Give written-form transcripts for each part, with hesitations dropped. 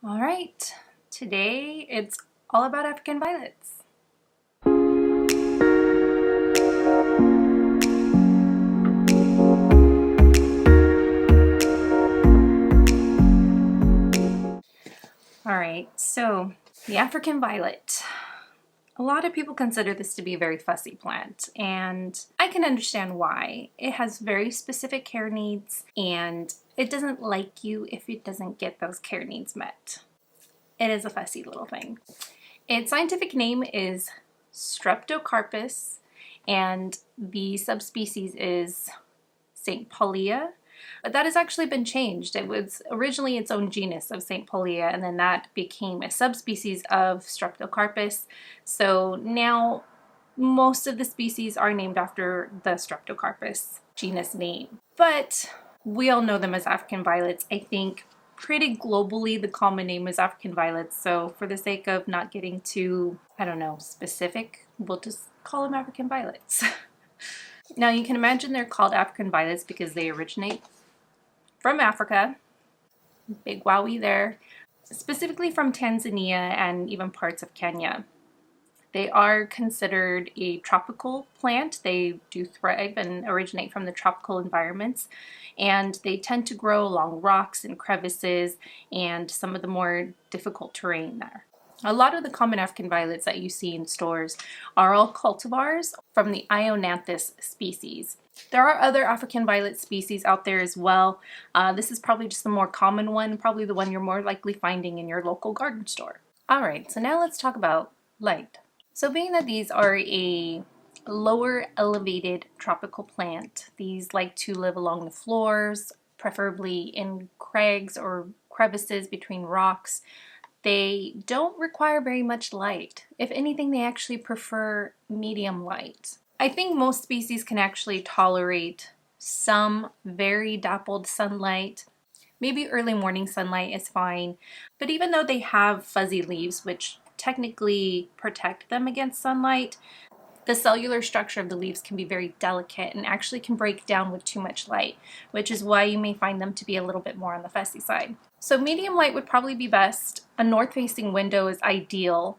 All right, today it's all about African violets. All right, so the African violet. A lot of people consider this to be a very fussy plant, and I can understand why. It has very specific care needs, and it doesn't like you if it doesn't get those care needs met. It is a fussy little thing. Its scientific name is Streptocarpus, and the subspecies is Saintpaulia. But that has actually been changed. It was originally its own genus of Saintpaulia, and then that became a subspecies of Streptocarpus. So now most of the species are named after the Streptocarpus genus name. But we all know them as African violets. I think pretty globally the common name is African violets. So for the sake of not getting too, specific, we'll just call them African violets. Now you can imagine they're called African violets because they originate from Africa. Big wowie there. Specifically from Tanzania and even parts of Kenya. They are considered a tropical plant. They do thrive and originate from the tropical environments, and they tend to grow along rocks and crevices and some of the more difficult terrain there. A lot of the common African violets that you see in stores are all cultivars from the Ionanthus species. There are other African violet species out there as well. This is probably just the more common one, probably the one you're more likely finding in your local garden store. Alright, so now let's talk about light. So being that these are a lower elevated tropical plant, these like to live along the floors, preferably in crags or crevices between rocks. They don't require very much light. If anything, they actually prefer medium light. I think most species can actually tolerate some very dappled sunlight. Maybe early morning sunlight is fine, but even though they have fuzzy leaves, which technically protect them against sunlight, the cellular structure of the leaves can be very delicate and actually can break down with too much light, which is why you may find them to be a little bit more on the fussy side. So medium light would probably be best. A north-facing window is ideal.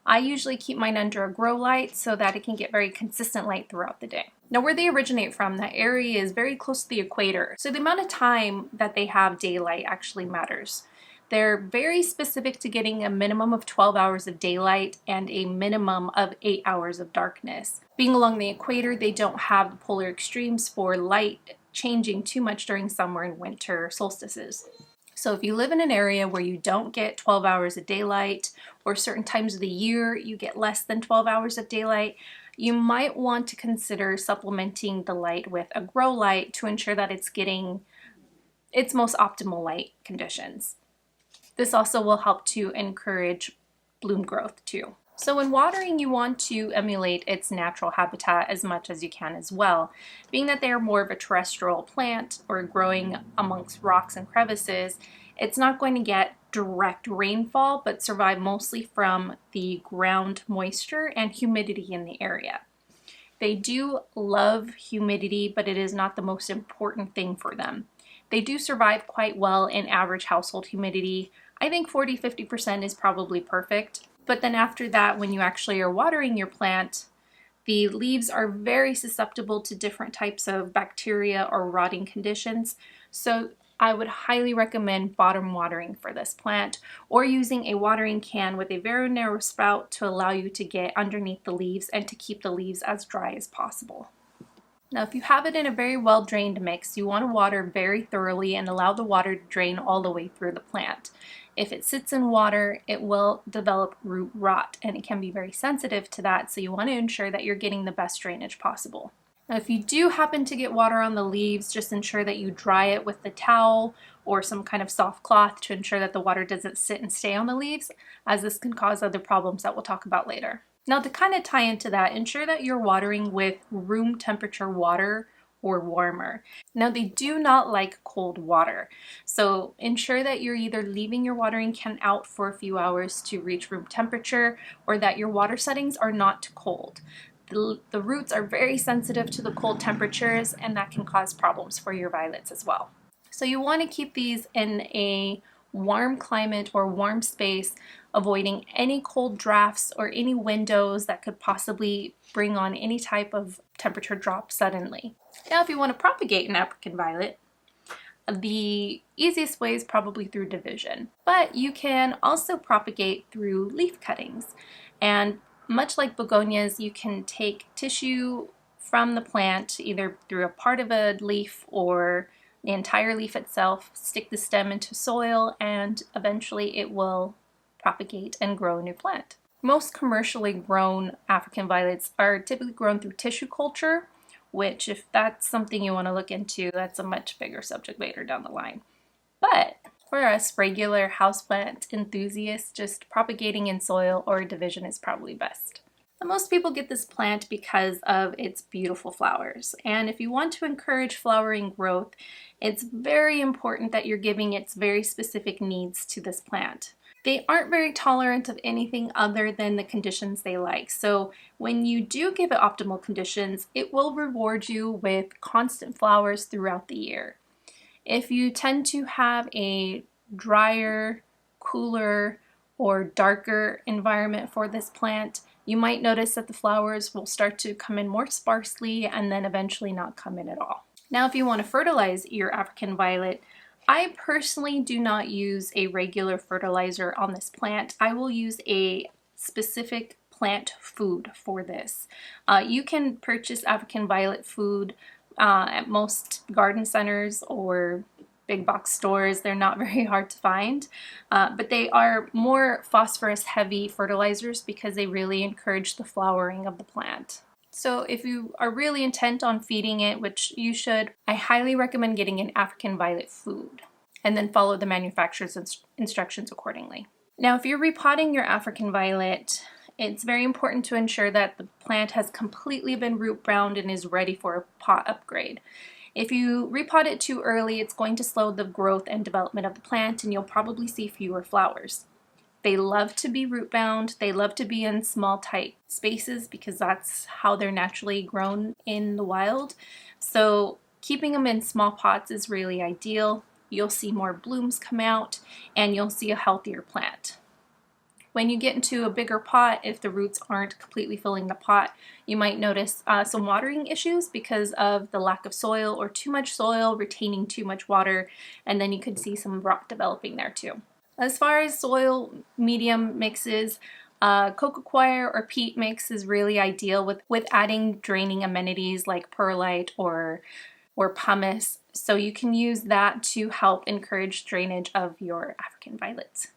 I usually keep mine under a grow light so that it can get very consistent light throughout the day. Now where they originate from, that area is very close to the equator, so the amount of time that they have daylight actually matters. They're very specific to getting a minimum of 12 hours of daylight and a minimum of 8 hours of darkness. Being along the equator, they don't have the polar extremes for light changing too much during summer and winter solstices. So if you live in an area where you don't get 12 hours of daylight, or certain times of the year you get less than 12 hours of daylight, you might want to consider supplementing the light with a grow light to ensure that it's getting its most optimal light conditions. This also will help to encourage bloom growth too. So when watering, you want to emulate its natural habitat as much as you can as well. Being that they are more of a terrestrial plant or growing amongst rocks and crevices, it's not going to get direct rainfall, but survive mostly from the ground moisture and humidity in the area. They do love humidity, but it is not the most important thing for them. They do survive quite well in average household humidity. I think 40–50% is probably perfect. But then after that, when you actually are watering your plant, the leaves are very susceptible to different types of bacteria or rotting conditions. So I would highly recommend bottom watering for this plant, or using a watering can with a very narrow spout to allow you to get underneath the leaves and to keep the leaves as dry as possible. Now, if you have it in a very well-drained mix, you want to water very thoroughly and allow the water to drain all the way through the plant. If it sits in water, it will develop root rot, and it can be very sensitive to that, so you want to ensure that you're getting the best drainage possible. Now, if you do happen to get water on the leaves, just ensure that you dry it with the towel or some kind of soft cloth to ensure that the water doesn't sit and stay on the leaves, as this can cause other problems that we'll talk about later. Now, to kind of tie into that, ensure that you're watering with room temperature water or warmer. Now, they do not like cold water, so ensure that you're either leaving your watering can out for a few hours to reach room temperature, or that your water settings are not cold. The roots are very sensitive to the cold temperatures, and that can cause problems for your violets as well. So you want to keep these in a warm climate or warm space, avoiding any cold drafts or any windows that could possibly bring on any type of temperature drop suddenly. Now, if you want to propagate an African violet, the easiest way is probably through division, but you can also propagate through leaf cuttings. And much like begonias, you can take tissue from the plant, either through a part of a leaf or the entire leaf itself, stick the stem into soil, and eventually it will propagate and grow a new plant. Most commercially grown African violets are typically grown through tissue culture, which, if that's something you want to look into, that's a much bigger subject later down the line. But for us regular houseplant enthusiasts, just propagating in soil or division is probably best. And most people get this plant because of its beautiful flowers. And if you want to encourage flowering growth, it's very important that you're giving its very specific needs to this plant. They aren't very tolerant of anything other than the conditions they like. So when you do give it optimal conditions, it will reward you with constant flowers throughout the year. If you tend to have a drier, cooler, or darker environment for this plant, you might notice that the flowers will start to come in more sparsely and then eventually not come in at all. Now, if you want to fertilize your African violet, I personally do not use a regular fertilizer on this plant. I will use a specific plant food for this. You can purchase African violet food at most garden centers or big box stores. They're not very hard to find, but they are more phosphorus heavy fertilizers because they really encourage the flowering of the plant. So if you are really intent on feeding it, which you should, I highly recommend getting an African violet food and then follow the manufacturer's instructions accordingly. Now, if you're repotting your African violet, it's very important to ensure that the plant has completely been root bound and is ready for a pot upgrade. If you repot it too early, it's going to slow the growth and development of the plant, and you'll probably see fewer flowers. They love to be root bound. They love to be in small, tight spaces because that's how they're naturally grown in the wild. So keeping them in small pots is really ideal. You'll see more blooms come out and you'll see a healthier plant. When you get into a bigger pot, if the roots aren't completely filling the pot, you might notice some watering issues because of the lack of soil or too much soil retaining too much water, and then you could see some rot developing there too. As far as soil medium mixes, coco coir or peat mix is really ideal with adding draining amenities like perlite or pumice. So you can use that to help encourage drainage of your African violets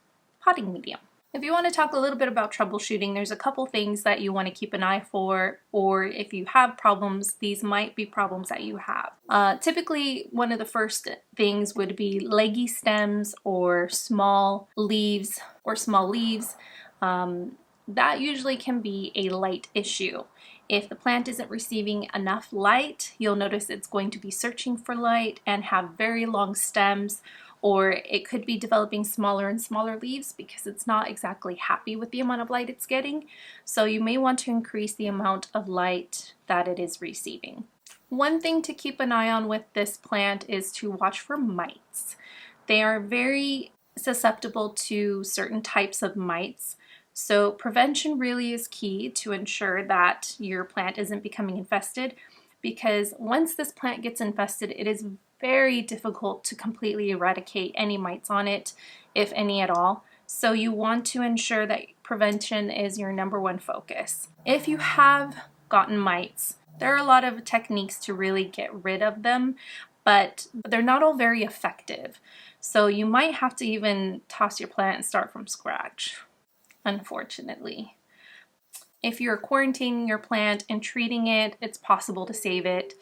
potting medium. If you want to talk a little bit about troubleshooting, there's a couple things that you want to keep an eye for, or if you have problems, these might be problems that you have. Typically, one of the first things would be leggy stems or small leaves. That usually can be a light issue. If the plant isn't receiving enough light, you'll notice it's going to be searching for light and have very long stems, or it could be developing smaller and smaller leaves because it's not exactly happy with the amount of light it's getting. So you may want to increase the amount of light that it is receiving. One thing to keep an eye on with this plant is to watch for mites. They are very susceptible to certain types of mites. So prevention really is key to ensure that your plant isn't becoming infested, because once this plant gets infested, it is very difficult to completely eradicate any mites on it, if any at all. So you want to ensure that prevention is your number one focus. If you have gotten mites, there are a lot of techniques to really get rid of them, but they're not all very effective. So you might have to even toss your plant and start from scratch, unfortunately. If you're quarantining your plant and treating it, it's possible to save it.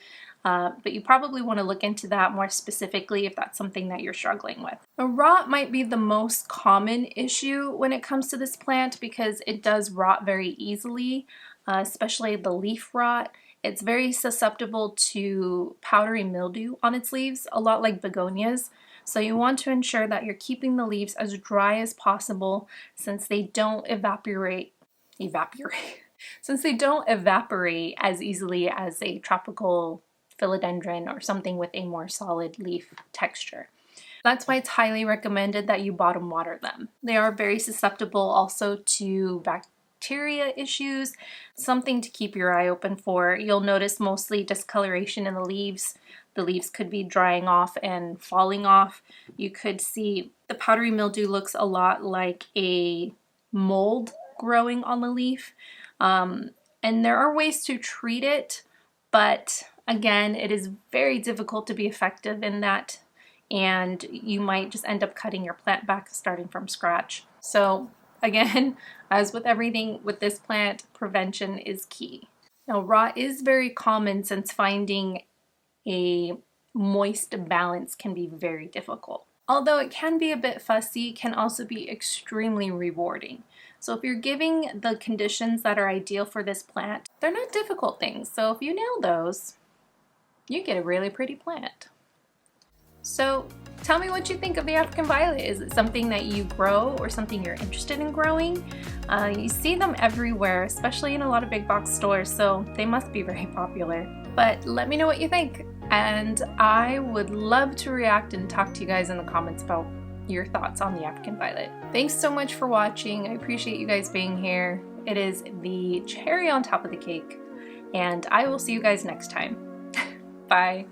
But you probably want to look into that more specifically if that's something that you're struggling with. A rot might be the most common issue when it comes to this plant because it does rot very easily, especially the leaf rot. It's very susceptible to powdery mildew on its leaves, a lot like begonias. So you want to ensure that you're keeping the leaves as dry as possible since they don't evaporate as easily as a tropical philodendron or something with a more solid leaf texture. That's why it's highly recommended that you bottom water them. They are very susceptible also to bacteria issues, something to keep your eye open for. You'll notice mostly discoloration in the leaves. The leaves could be drying off and falling off. You could see the powdery mildew looks a lot like a mold growing on the leaf. And there are ways to treat it, but again, it is very difficult to be effective in that, and you might just end up cutting your plant back starting from scratch. So again, as with everything with this plant, prevention is key. Now, rot is very common since finding a moist balance can be very difficult. Although it can be a bit fussy, it can also be extremely rewarding. So if you're giving the conditions that are ideal for this plant, they're not difficult things. So if you nail those, you get a really pretty plant. So tell me what you think of the African violet. Is it something that you grow or something you're interested in growing? You see them everywhere, especially in a lot of big box stores, so they must be very popular. But let me know what you think, and I would love to react and talk to you guys in the comments about your thoughts on the African violet. Thanks so much for watching. I appreciate you guys being here. It is the cherry on top of the cake, and I will see you guys next time. Bye.